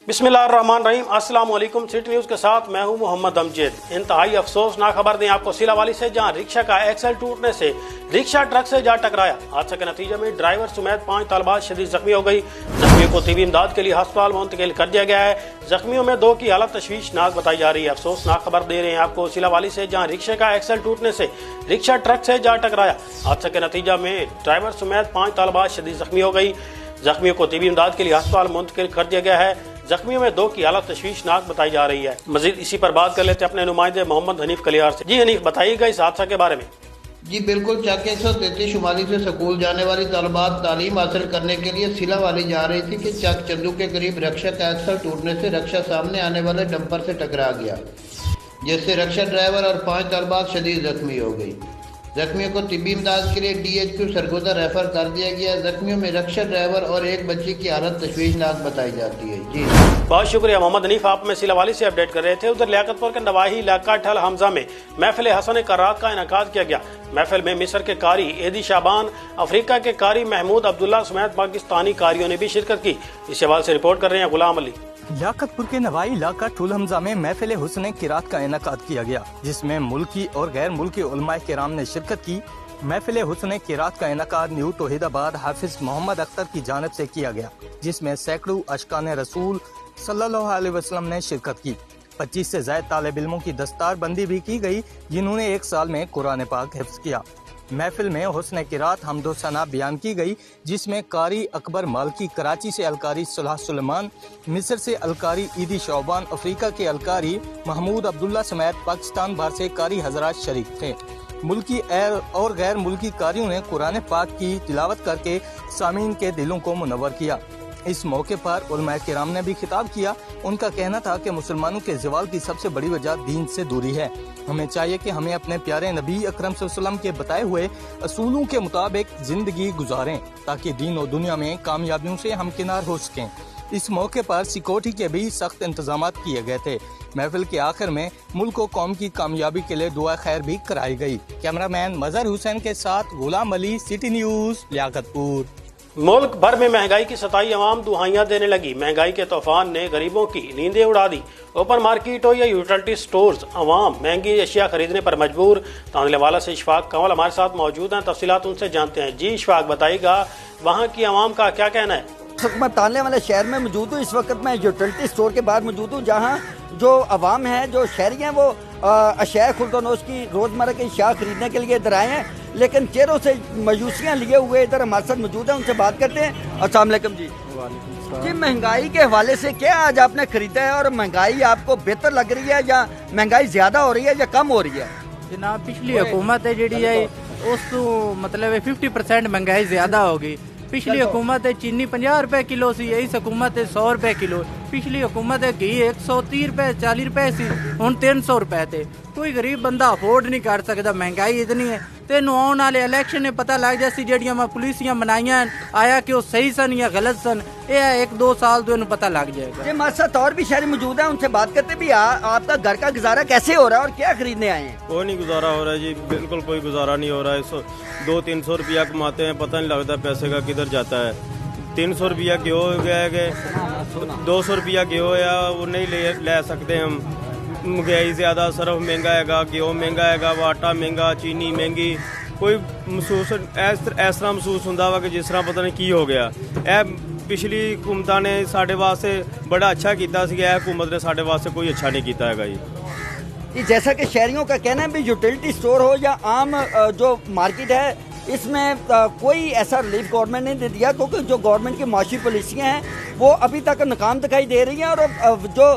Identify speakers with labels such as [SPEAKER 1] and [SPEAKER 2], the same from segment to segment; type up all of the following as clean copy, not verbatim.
[SPEAKER 1] बिस्मिल्लाहिर्रहमानिर्रहीम। अस्सलाम वालेकुम। सिटी न्यूज़ के साथ मैं हूं मोहम्मद अमजद। इंतहाई अफसोसनाक खबर दें आपको सिलावाली से, जहां रिक्शा का एक्सल टूटने से रिक्शा ट्रक से जा टकराया। हादसे के नतीजे में ड्राइवर समेत 5 तलबात शदीद जख्मी हो गई। जख्मियों को तिबी इमदाद के लिए अस्पताल मुंतकिल कर दिया गया है। जख्मियों में 2 की हालत तशवीशनाक बताई जा रही है। अफसोसनाक खबर दे रहे हैं आपको सिलावाली से, जहां रिक्शे का एक्सल टूटने से रिक्शा ट्रक से जा टकराया। हादसे के नतीजे में ड्राइवर समेत 5 तलबात शदीद जख्मी हो गई। जख्मियों को तिबी इमदाद के लिए अस्पताल मुंतकिल कर दिया गया है। जख्मियों में 2 की हालत तशवीशनाक बताई जा रही है। मजीद इसी पर बात कर लेते हैं अपने नुमाइंदे मोहम्मद हनीफ कलियार से। जी हनीफ, बताइएगा इस हादसा के बारे में।
[SPEAKER 2] जी बिल्कुल, चक 133 शुमाली से स्कूल जाने वाली तलबात तालीम हासिल करने के लिए सिलावाली जा रही थी कि चक चंदू के करीब रक्षा का एक्सल टूटने से रक्षा सामने आने वाले डंपर से टकरा गया, जिससे रक्षा ड्राइवर और 5 तलबात शदीद जख्मी हो गई। जख्मियों को तिब्बी इमदाद के लिए DHQ सरगोदा रेफर कर दिया गया। जख्मियों में रक्षा ड्राइवर और एक बच्ची की हालत तशवीशनाक बताई जाती है। जी
[SPEAKER 1] बहुत शुक्रिया मोहम्मद हनीफ, आप में सिलावाली से अपडेट कर रहे थे। उधर लियाकतपुर के नवाही इलाका ठल हमजा में महफिल हसन करात का इनकाद किया गया। महफिल में मिस्र के कारी एदी शाबान, अफ्रीका के कारी महमूद अब्दुल्ला समेत पाकिस्तानी कारियों ने भी शिरकत की। इस हवाले से रिपोर्ट कर रहे हैं गुलाम अली।
[SPEAKER 3] लियाकतपुर के नवाई इलाका ठुल हमजा में महफिल हुस्न किरात का इनकाद किया गया, जिसमें मुल्की और गैर मुल्की उलमाए किराम ने शिरकत की। महफिल हुस्न किरात का इनकाद न्यू तौहीदाबाद हाफिज मोहम्मद अख्तर की जानिब से किया गया, जिसमें सैकड़ों अशकान रसूल सल्लल्लाहु अलैहि वसल्लम ने शिरकत की। 25 से ज्यादा तालिब इल्मों की दस्तार बंदी भी की गई, जिन्होंने 1 साल में कुरान पाक हिफ्ज किया। महफिल में हुस्न किरात हम्दो सना बयान की गई, जिसमें कारी अकबर मालकी कराची से अलकारी सुलह सुलेमान, मिस्र से अलकारी ईदी शौबान, अफ्रीका के अलकारी महमूद अब्दुल्ला समेत पाकिस्तान भर से कारी हजरात शरीक थे। मुल्की और गैर मुल्की कारियों ने कुरान पाक की तिलावत करके सामीन के दिलों को मुनव्वर किया। इस मौके पर उलमाए किराम ने भी खिताब किया। उनका कहना था कि मुसलमानों के ज़वाल की सबसे बड़ी वजह दीन से दूरी है। हमें चाहिए कि हमें अपने प्यारे नबी अकरम सल्लल्लाहु अलैहि वसल्लम के बताए हुए असूलों के मुताबिक जिंदगी गुजारें, ताकि दीन और दुनिया में कामयाबियों से हमकिनार हो सकें। इस मौके पर सिक्योरिटी के भी सख्त इंतजाम किए गए थे। महफिल के आखिर में मुल्क और कौम की कामयाबी के लिए दुआ खैर भी कराई गई। कैमरामैन मजहर हुसैन के साथ गुलाम अली, सिटी न्यूज़, लियाकतपुर।
[SPEAKER 1] मुल्क भर में महंगाई की सताई अवाम दुहाइयां देने लगी। महंगाई के तूफान ने गरीबों की नींदें उड़ा दी। ओपन मार्केट हो या यूटिलिटी स्टोर्स, अवाम महंगी अशिया खरीदने पर मजबूर। तानलेवाला से इशफाक कंवल हमारे साथ मौजूद हैं, तफसीलात उनसे जानते हैं। जी इशफाक, बताइएगा वहाँ की अवाम का क्या कहना है?
[SPEAKER 4] मैं तानले वाले शहर में मौजूद हूँ। इस वक्त मैं यूटिलिटी स्टोर के बाहर मौजूद हूँ, जहाँ जो अवाम है, जो शहरी हैं, वो अशिया खुर्दनोश की रोज़मर्रा की अशिया खरीदने के लिए इधर आए हैं, लेकिन चेहरों से मायूसियाँ लिए हुए इधर हमारे साथ मौजूद हैं। उनसे बात करते हैं। अस्सलाम वालेकुम जी। जी, महंगाई के हवाले से क्या आज आपने खरीदा है, और महंगाई आपको बेहतर लग रही है या महंगाई ज़्यादा हो रही है या कम हो रही है?
[SPEAKER 5] जनाब, पिछली हुकूमत है जी है उस तो मतलब 50% महंगाई ज़्यादा होगी। पिछली हुकूमत है चीनी 50 रुपए किलो सी, इस हुकूमत है 100 रुपए किलो। पिछली हुकूमत है घी 130 रुपए 40 रुपए सी, हुण 300 रुपए थे। कोई गरीब बंदा अफोर्ड नहीं कर सकता, महंगाई इतनी है। तेन आने वाले इलेक्शन में पता लग जासी जड़ियां मैं पुलिसियां बनाइया आया कि वो सही सन या गलत सन, ये 1-2 साल तो इन्हें पता लग जाएगा।
[SPEAKER 4] जी, हमारे साथ और भी शहरी मौजूद है, उनसे बात करते भी। आपका घर का गुजारा कैसे हो रहा है और क्या खरीदने आए हैं?
[SPEAKER 6] कोई नहीं गुजारा हो रहा है जी, बिल्कुल कोई गुजारा नहीं हो रहा है। 200-300 रुपया कमाते हैं, पता नहीं लगता पैसे का किधर जाता है। 300 रुपया घी हो गया है, 200 रुपया घी हो या वो नहीं ले सकते हम। महंगाई ज़्यादा, सरफ महंगा हैगा, गेहूँ महंगा हैगा, आटा महंगा, चीनी महंगी। कोई महसूस इस तरह महसूस होंदा वा कि जिस तरह पता नहीं की हो गया। पिछली हुकूमतां ने साढ़े वास्ते बड़ा अच्छा किया सी, हुकूमत ने साढ़े वास्ते कोई अच्छा नहीं किया है जी।
[SPEAKER 4] जैसा कि शहरियों का कहना है भी यूटिलिटी स्टोर हो या आम जो मार्केट है, इसमें कोई ऐसा रिलीफ गवर्नमेंट ने दे दिया, क्योंकि जो गवर्नमेंट की माशी पॉलिसियाँ हैं वो अभी तक नाकाम दिखाई दे रही हैं। और जो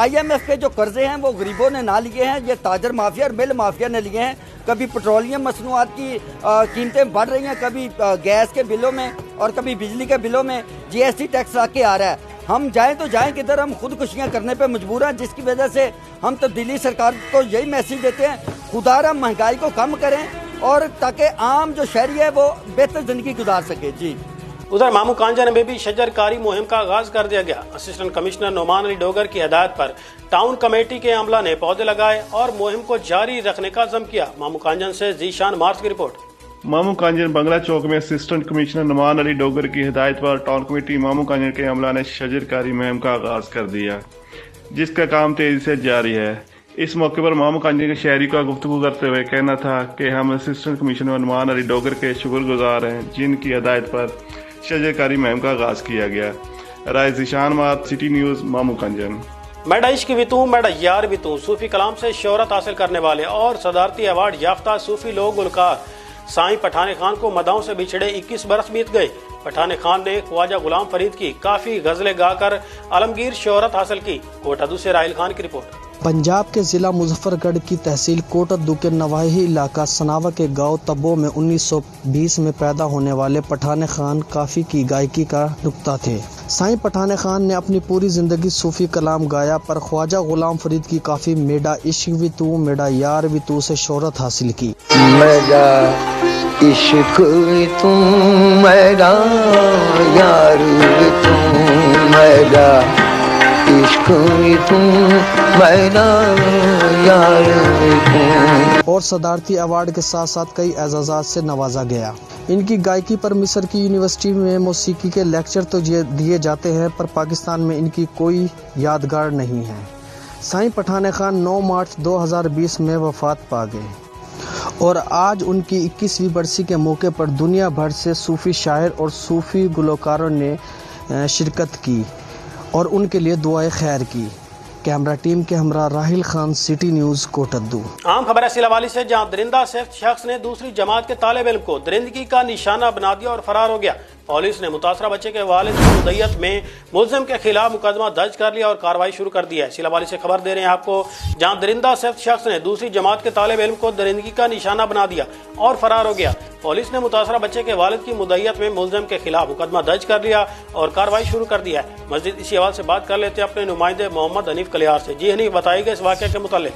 [SPEAKER 4] IMF के जो कर्जे हैं वो गरीबों ने ना लिए हैं, ये ताजर माफिया और मिल माफिया ने लिए हैं। कभी पेट्रोलियम मसनूआत की कीमतें बढ़ रही हैं, कभी गैस के बिलों में और कभी बिजली के बिलों में GST टैक्स आके आ रहा है। हम जाएं तो जाएं किधर, हम खुदकुशियां करने पे मजबूर हैं, जिसकी वजह से हम तो दिल्ली सरकार को यही मैसेज देते हैं, खुदारा महंगाई को कम करें और ताकि आम जो शहरी है वो बेहतर जिंदगी गुजार सके। जी,
[SPEAKER 1] उधर मामू कांजा में भी शजरकारी मुहिम का आगाज कर दिया गया। असिस्टेंट कमिश्नर नोमान अली डोगर की हिदायत पर टाउन कमेटी के अमला ने पौधे लगाए और मुहिम को जारी रखने का अज़्म किया। मामू कांजन से जीशान मार्च की रिपोर्ट।
[SPEAKER 7] मामू कांजन बंगला चौक में असिस्टेंट कमिश्नर नुमान अली डोगर की हिदायत पर टाउन कमेटी मामू कांजन के अमला ने शजरकारी मुहिम का आगाज कर दिया, जिसका काम तेजी से जारी है। इस मौके पर मामू कांजन के शहरी का गुफ्तगू करते हुए कहना था कि हम असिस्टेंट कमिश्नर नुमान अली डोगर के शुक्रगुजार हैं, जिनकी हिदायत पर शजरकारी मुहिम का आगाज किया गया। राय ज़ीशान मात, सिटी न्यूज़, मामू कांजन।
[SPEAKER 1] मैडा इश्क भी तू, मैडा यार भी तू, सूफी कलाम से शोहरत हासिल करने वाले और सदारती अवार्ड याफ्ता सूफी लोक गुलकार साईं पठान खान को मदाओं से बिछड़े 21 बरस बीत गए। पठान खान ने ख्वाजा गुलाम फरीद की काफी गजलें गाकर आलमगीर शोहरत हासिल की। कोटद्दू से राहिल खान की रिपोर्ट।
[SPEAKER 8] पंजाब के जिला मुजफ्फरगढ़ की तहसील कोटद्दू के नवाही इलाका सनावा के गांव तब्बो में 1920 में पैदा होने वाले पठान खान काफी की गायकी का नुक्ता थे। साईं पठान खान ने अपनी पूरी जिंदगी सूफी कलाम गाया, पर ख्वाजा गुलाम फरीद की काफी मेरा इश्क भी तू, मेरा यार भी तू से शोहरत हासिल की।
[SPEAKER 9] मेरा इश्क भी तू, मेरा यार भी तू, मेरा इश्क भी तू, मेरा यार भी तू।
[SPEAKER 8] और सदारती अवार्ड के साथ साथ कई एजाज़ात से नवाजा गया। इनकी गायकी पर मिस्र की यूनिवर्सिटी में मौसीकी के लेक्चर तो दिए जाते हैं, पर पाकिस्तान में इनकी कोई यादगार नहीं है। साईं पठान खान 9 मार्च 2020 में वफात पा गए और आज उनकी 21वीं बरसी के मौके पर दुनिया भर से सूफी शायर और सूफी गुलकारों ने शिरकत की और उनके लिए दुआए खैर की। कैमरा टीम के हमरा राहिल खान, सिटी न्यूज़, कोटद्दू।
[SPEAKER 1] आम खबर है सिलावाली से, जहां दरिंदा शख्स ने दूसरी जमात के तालिब इल्म को दरिंदगी का निशाना बना दिया और फरार हो गया। पुलिस ने मुतासरा बच्चे के वालिद की मुद्दत में मुलजिम के खिलाफ मुकदमा दर्ज कर लिया और कार्रवाई शुरू कर दी है। सिलावाली से खबर दे रहे हैं आपको, जहां दरिंदा शख्स ने दूसरी जमात के तालिब इल्म को दरिंदगी का निशाना बना दिया और फरार हो गया। पुलिस ने मुतासरा बच्चे के वालिद की मुद्दत में मुलजिम के खिलाफ मुकदमा दर्ज कर लिया और कार्रवाई शुरू कर दी है। मस्जिद इसी हवाले से बात कर लेते हैं अपने नुमाइंदे मोहम्मद हनीफ कलियार से। जी हनीफ, बताइएगा इस वाक़े के मुताल्लिक।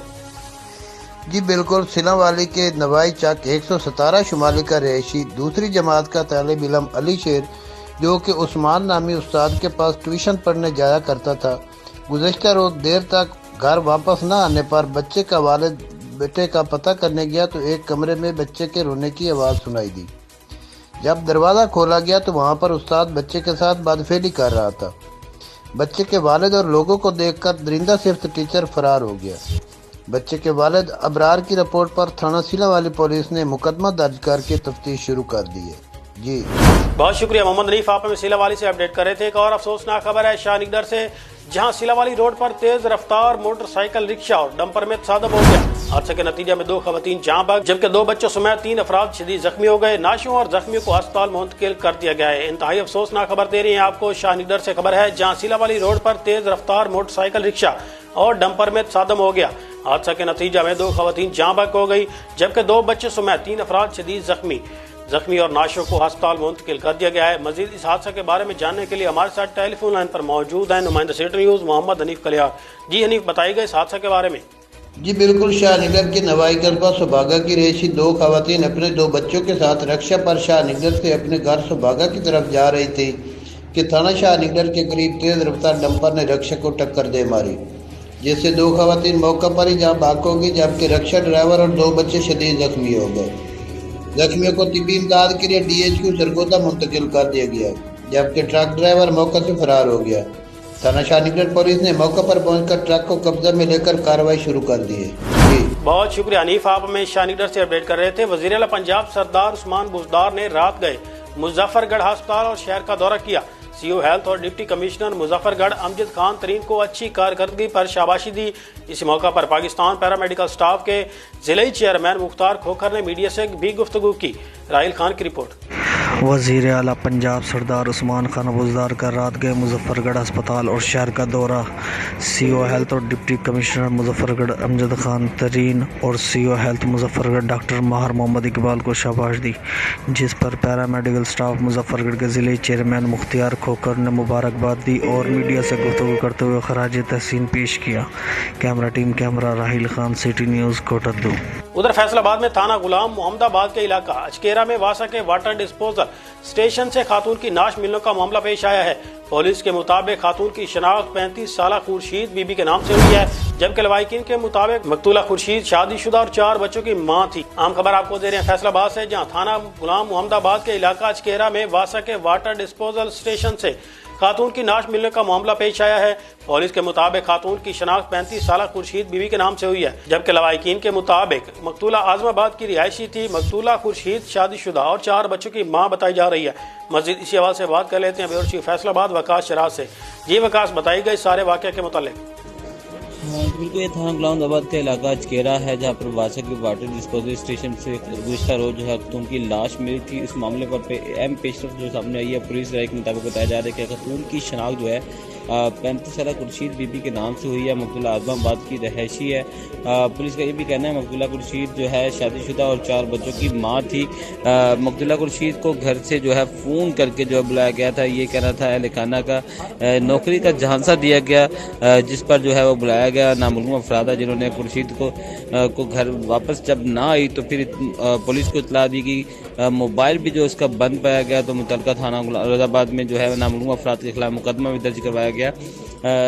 [SPEAKER 2] जी बिल्कुल, सिलावाली के नवाई चक 117 शुमाली का रहायशी दूसरी जमात का तालिब इल्म अली शेर, जो कि उस्मान नामी उस्ताद के पास ट्यूशन पढ़ने जाया करता था, गुज़श्ता रोज़ देर तक घर वापस न आने पर बच्चे का वालिद बेटे का पता करने गया तो एक कमरे में बच्चे के रोने की आवाज़ सुनाई दी। जब दरवाज़ा खोला गया तो वहाँ पर उस्ताद बच्चे के साथ बदफेली कर रहा था। बच्चे के वालिद और लोगों को देखकर दरिंदा सिफ्त टीचर फरार हो गया। बच्चे के वालिद अबरार की रिपोर्ट पर थाना सिलावाली पुलिस ने मुकदमा दर्ज करके तफ्तीश शुरू कर दी है। जी
[SPEAKER 1] बहुत शुक्रिया मोहम्मद हनीफ, आप हमें सिलावाली से अपडेट कर रहे थे। एक और अफसोसनाक खबर है शाहनिगर से, जहां सिलावाली रोड पर तेज रफ्तार मोटरसाइकिल रिक्शा और डंपर में तसादम हो गया। हादसे के नतीजे में 2 खवातीन जाँ बहक जबकि 2 बच्चों समेत 3 अफराद शदीद जख्मी हो गए। नाशों और जख्मियों को अस्पताल मुंतकिल कर दिया गया है। इंतहाई अफसोसनाक खबर दे रही है आपको, शाहनिगर से खबर है, जहाँ सिलावाली रोड पर तेज रफ्तार मोटरसाइकिल रिक्शा और डंपर में तसादम हो गया। हादसे के नतीजे में 2 खवातीन जाँ बहक हो गई जबकि 2 बच्चों समेत 3 अफराद शदीद जख्मी और नाशों को अस्पताल मुंतकिल कर दिया गया है। मजीद इस हादसे के बारे में जानने के लिए हमारे साथ टेलीफोन लाइन पर मौजूद हैं नुमाइंदा सिटी न्यूज़ मोहम्मद हनीफ कलियार। जी हनीफ, बताइएगा इस हादसे के बारे में।
[SPEAKER 2] जी बिल्कुल, शाहनिगर के नवाई कस्बा सुबागा की रहायशी 2 खवातीन अपने 2 बच्चों के साथ रक्षा पर शाहनिगर से अपने घर सुबागा की तरफ जा रही थी कि थाना शाहनिगर के करीब तेज रफ्तार डंपर ने रक्षा को टक्कर दे मारी, जिससे 2 खवातीन मौका पर ही जहाँ भाग हो गई, जबकि रक्षा ड्राइवर और 2 बच्चे शदीद जख्मी हो गए। जख्मियों को तिब्बी इमदाद के लिए DHQ सरगोदा मुंतकिल कर दिया गया, जबकि ट्रक ड्राइवर मौके से फरार हो गया। थाना शाहनिगर पुलिस ने मौके पर पहुंचकर ट्रक को कब्जा में लेकर कार्रवाई शुरू कर दी है।
[SPEAKER 1] बहुत शुक्रिया हनीफ, आप हमें शाहनिगर से अपडेट कर रहे थे। वज़ीर आला पंजाब सरदार उस्मान बुज़दार ने रात गए मुजफ्फरगढ़ अस्पताल और शहर का दौरा किया। CO हेल्थ और डिप्टी कमिश्नर मुजफ्फरगढ़ अमजद खान तरीन को अच्छी कारकर्दगी पर शाबाशी दी। इस मौका पर पाकिस्तान पैरामेडिकल स्टाफ के जिले चेयरमैन मुख्तार खोखर ने मीडिया से भी गुफ्तगू की। राहिल खान की रिपोर्ट।
[SPEAKER 8] वज़ीर आला पंजाब सरदार उस्मान खान बुज़दार का रात गए मुजफ्फरगढ़ अस्पताल और शहर का दौरा। CO हेल्थ और डिप्टी कमिश्नर मुजफ्फरगढ़ अमजद खान तरीन और CO health Muzaffargarh doctor Mahar Mohammad Iqbal को शाबाश दी, जिस पर पैरामेडिकल स्टाफ मुजफ्फरगढ़ के ज़िले चेयरमैन मुख्तार खोखर ने मुबारकबाद दी और मीडिया से गुफ्तगू करते हुए खराज तहसीन पेश किया। Camera team camera Rahil Khan, city news, Kot Addu.
[SPEAKER 1] उधर फैसलाबाद में थाना गुलाम मोहम्मदाबाद के इलाका अचकेरा में वासा के वाटर डिस्पोजल स्टेशन से खातून की नाश मिलने का मामला पेश आया है। पुलिस के मुताबिक खातून की शनाख्त 35 साल खुर्शीद बीबी के नाम से हुई है, जबकि लवाहिकीन के मुताबिक मकतूला खुर्शीद शादीशुदा और 4 बच्चों की मां थी। आम खबर आपको दे रहे हैं फैसलाबाद से, जहां थाना गुलाम मोहम्मदाबाद के इलाका अचकेरा में वासा के वाटर डिस्पोजल स्टेशन से खातून की नाश मिलने का मामला पेश आया है। पुलिस के मुताबिक खातून की शनाख्त 35 साल खुर्शीद बीबी के नाम से हुई है, जबकि लवाहिकीन के मुताबिक मकतूला आजमाबाद की रिहायशी थी। मकतूला खुर्शीद शादीशुदा और 4 बच्चों की मां बताई जा रही है। मजीद इसी हवाले से बात कर लेते हैं ब्यूरो चीफ फैसलाबाद वकास शराज से। जी वकास, बताई गई सारे वाक़े के मुतालिक।
[SPEAKER 10] बिल्कुल, ये थाना गुलाम आबाद का इलाका अचकेरा है, जहाँ पर वासा के वाटर डिस्पोजल स्टेशन से गुज़श्ता रोज जो है खतून की लाश मिली थी। इस मामले पर अहम पेशरफ जो सामने आई है, पुलिस राय के मुताबिक बताया जा रहा है कि खतून की शनाख्त जो है 35 साल खुर्शीद बीबी के नाम से हुई है, मकतूला आजमाबाद की रहायशी है। पुलिस का ये भी कहना है मकतूला खुर्शीद जो है शादीशुदा और 4 बच्चों की मां थी। मकतूला खुर्शीद को घर से जो है फ़ोन करके जो है बुलाया गया था। ये कहना था अहल खाना का नौकरी का झांसा दिया गया, जिस पर जो है वो बुलाया गया नामालूम अफराद, जिन्होंने खुर्शीद को घर वापस जब ना आई तो फिर पुलिस को इतला दी कि मोबाइल भी जो उसका बंद पाया गया, तो मुतलका थाना औरंगाबाद में जो है नामालूम अफराद के खिलाफ मुकदमा भी दर्ज करवाया गया।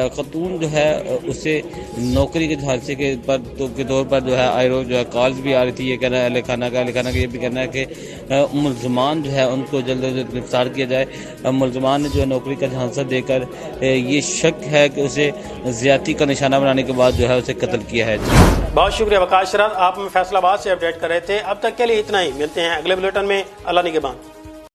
[SPEAKER 10] खतून जो है उसे नौकरी के झांसे के तौर पर जो है आए रोज जो है कॉल्स भी आ रही थी। ये कहना है अहल खाना का ये भी कहना है कि मुल्ज़मान जो है उनको जल्द अज जल्द गिरफ्तार किया जाए। मुल्ज़मान ने जो है नौकरी का झांसा देकर ये शक है कि उसे ज़्यादती का निशाना बनाने के बाद जो है उसे कत्ल किया है।
[SPEAKER 1] बहुत शुक्रिया वकास शराज, आप हमें फैसलाबाद से अपडेट कर रहे थे। अब तक के लिए इतना ही, मिलते हैं अगले बुलेटिन में। अल्लाह निगहबान।